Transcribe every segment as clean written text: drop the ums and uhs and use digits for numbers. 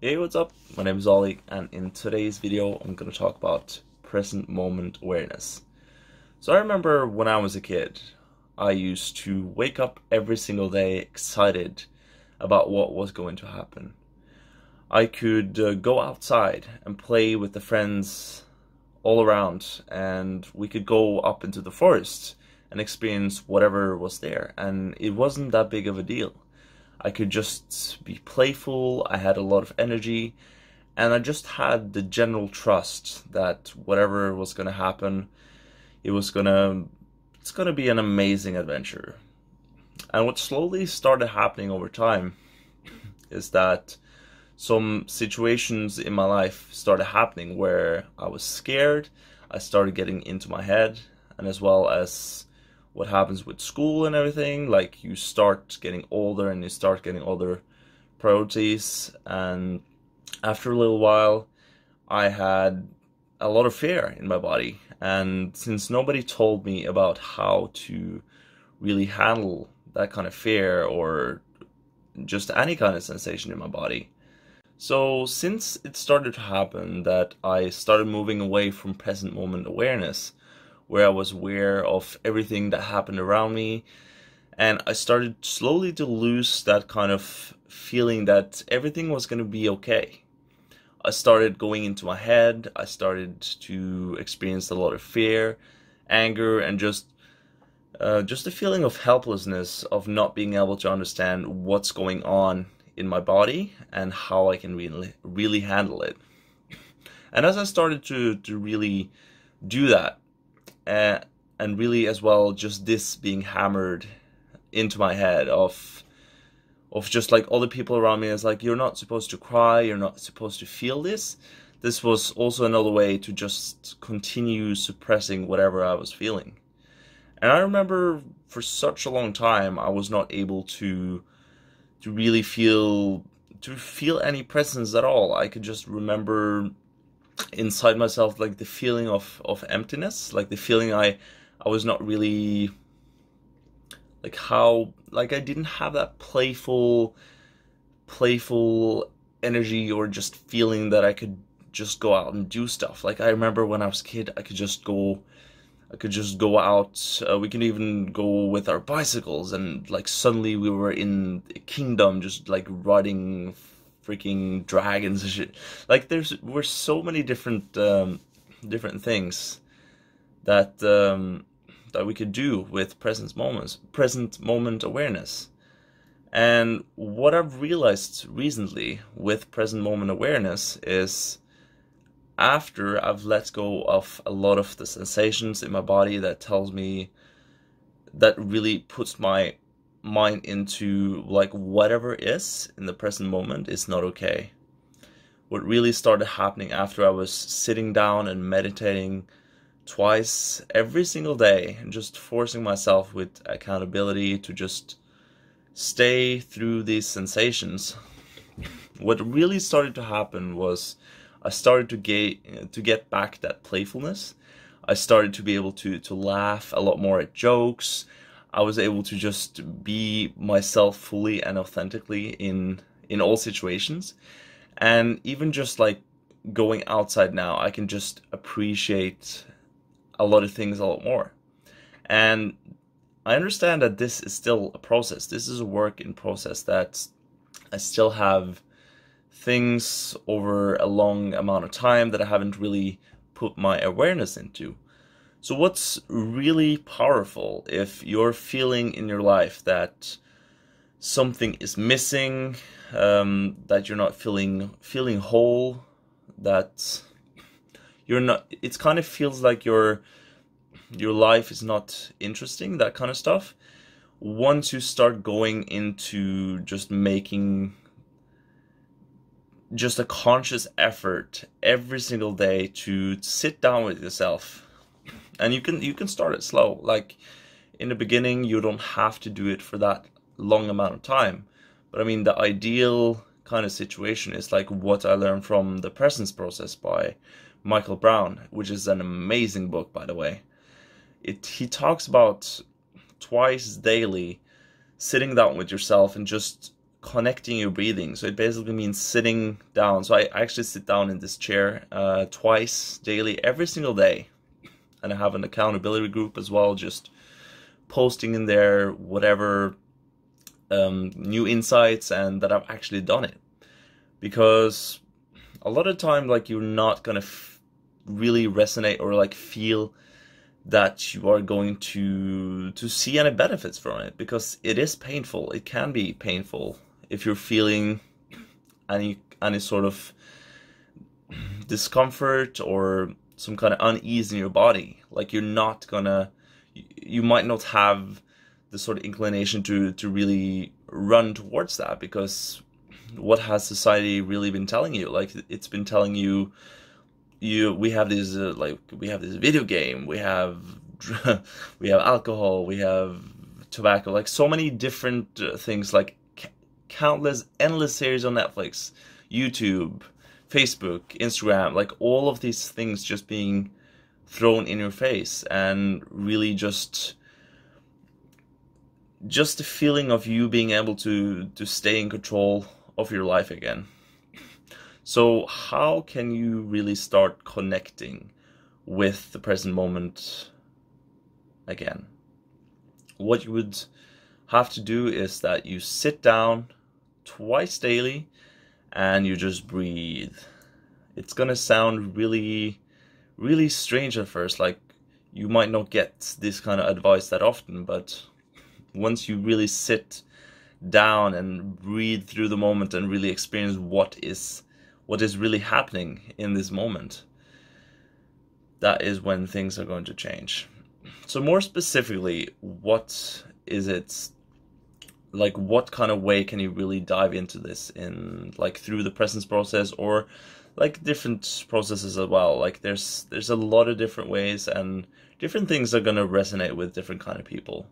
Hey, what's up? My name is Ollie, and in today's video I'm going to talk about present moment awareness. So I remember when I was a kid, I used to wake up every single day excited about what was going to happen. I could go outside and play with the friends all around, and we could go up into the forest and experience whatever was there, and it wasn't that big of a deal. I could just be playful, I had a lot of energy, and I just had the general trust that whatever was gonna happen, it's gonna be an amazing adventure. And what slowly started happening over time is that some situations in my life started happening where I was scared, I started getting into my head, and as well as what happens with school and everything, like you start getting older and you start getting other priorities, and after a little while I had a lot of fear in my body, and since nobody told me about how to really handle that kind of fear or just any kind of sensation in my body. So since it started to happen that I started moving away from present moment awareness, where I was aware of everything that happened around me, and I started slowly to lose that kind of feeling that everything was going to be okay. I started going into my head, I started to experience a lot of fear, anger, and just a feeling of helplessness, of not being able to understand what's going on in my body and how I can really handle it. And as I started to really do that, and really as well just this being hammered into my head of just like all the people around me is like, you're not supposed to cry, you're not supposed to feel this. This was also another way to just continue suppressing whatever I was feeling. And I remember for such a long time I was not able to really feel any presence at all. I could just remember inside myself like the feeling of emptiness, like the feeling I was not really like I didn't have that playful energy or just feeling that I could just go out and do stuff. Like I remember when I was a kid, I could just go out, we could even go with our bicycles, and like suddenly we were in a kingdom just like riding freaking dragons and shit. Like were so many different things that that we could do with present moment awareness. And what I've realized recently with present moment awareness is, after I've let go of a lot of the sensations in my body that tells me, that really puts my mind into like whatever is in the present moment is not okay. What really started happening after I was sitting down and meditating twice every single day and just forcing myself with accountability to just stay through these sensations, what really started to happen was I started to get back that playfulness. I started to be able to laugh a lot more at jokes. I was able to just be myself fully and authentically in all situations. And even just like going outside now, I can just appreciate a lot of things a lot more. And I understand that this is still a process. This is a work in process, that I still have things over a long amount of time that I haven't really put my awareness into. So what's really powerful, if you're feeling in your life that something is missing, that you're not feeling whole, that you're not, it kind of feels like your life is not interesting, that kind of stuff. Once you start going into just making just a conscious effort every single day to sit down with yourself, and you can start it slow. Like in the beginning, you don't have to do it for that long amount of time, but I mean the ideal kind of situation is like what I learned from The Presence Process by Michael Brown, which is an amazing book, by the way. He talks about twice daily sitting down with yourself and just connecting your breathing. So it basically means sitting down. So I actually sit down in this chair twice daily, every single day. And I have an accountability group as well, just posting in there whatever new insights and that I've actually done it. Because a lot of time, like, you're not gonna really resonate or like feel that you are going to see any benefits from it, because it is painful. It can be painful if you're feeling any sort of discomfort or some kind of unease in your body. Like, you might not have the sort of inclination to really run towards that, because what has society really been telling you? Like, it's been telling you we have this video game, we have alcohol, we have tobacco, like so many different things, like endless series on Netflix, YouTube, Facebook, Instagram, like all of these things just being thrown in your face, and really just the feeling of you being able to stay in control of your life again. So how can you really start connecting with the present moment again? What you would have to do is that you sit down twice daily and you just breathe. It's gonna sound really, really strange at first, like you might not get this kind of advice that often, but once you really sit down and breathe through the moment and really experience what is really happening in this moment, that is when things are going to change. So more specifically, what is it, like what kind of way can you really dive into this in, like through the presence process, or like different processes as well? Like there's a lot of different ways, and different things are going to resonate with different kind of people.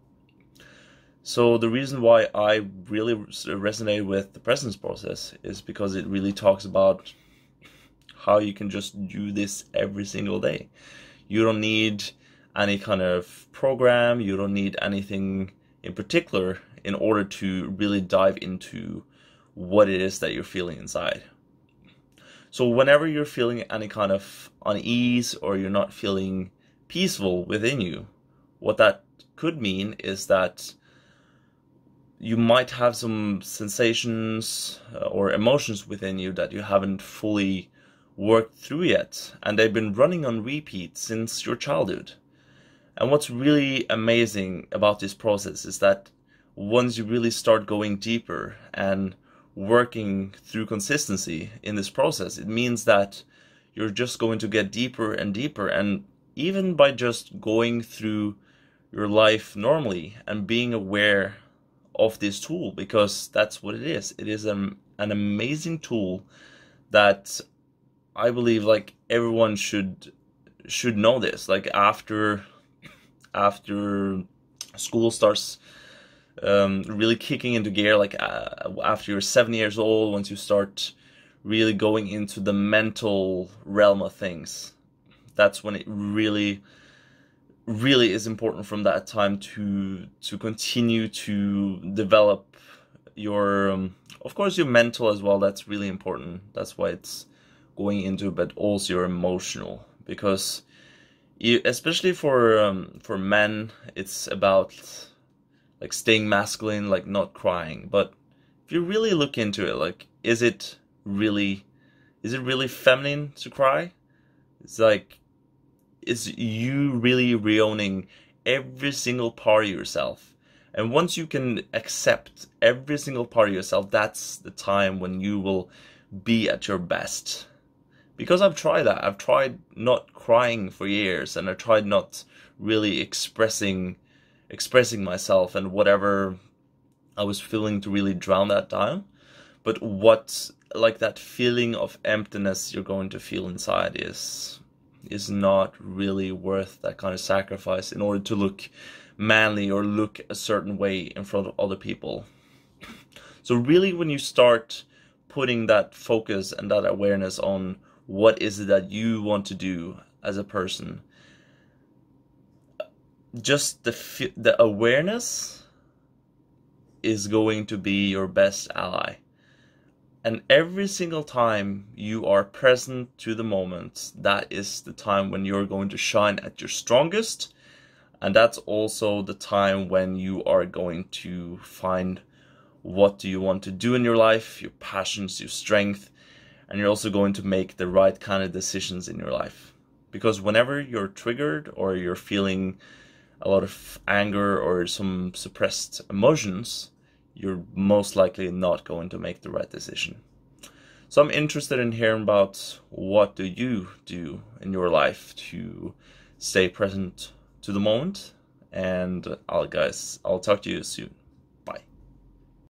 So the reason why I really resonate with the presence process is because it really talks about how you can just do this every single day. You don't need any kind of program, you don't need anything in particular in order to really dive into what it is that you're feeling inside. So whenever you're feeling any kind of unease, or you're not feeling peaceful within you, what that could mean is that you might have some sensations or emotions within you that you haven't fully worked through yet, and they've been running on repeat since your childhood. And what's really amazing about this process is that once you really start going deeper and working through consistency in this process, it means that you're just going to get deeper and deeper. And even by just going through your life normally and being aware of this tool, because that's what it is. It is an amazing tool that I believe like everyone should know this. Like after school starts really kicking into gear, like after you're 7 years old, once you start really going into the mental realm of things, that's when it really is important from that time to continue to develop your of course your mental as well. That's really important. That's why it's going into, but also your emotional, because especially for men, it's about like staying masculine, like not crying. But if you really look into it, like is it really feminine to cry? It's like, is you really reowning every single part of yourself. And once you can accept every single part of yourself, that's the time when you will be at your best. Because I've tried that. I've tried not crying for years, and I tried not really expressing myself and whatever I was feeling to really drown that down. But what, like that feeling of emptiness you're going to feel inside is not really worth that kind of sacrifice in order to look manly or look a certain way in front of other people. So really, when you start putting that focus and that awareness on what is it that you want to do as a person, just the awareness is going to be your best ally. And every single time you are present to the moment, that is the time when you're going to shine at your strongest. And that's also the time when you are going to find what do you want to do in your life, your passions, your strength, and you're also going to make the right kind of decisions in your life. Because whenever you're triggered or you're feeling a lot of anger or some suppressed emotions, you're most likely not going to make the right decision. So I'm interested in hearing about what do you do in your life to stay present to the moment. And I'll talk to you soon.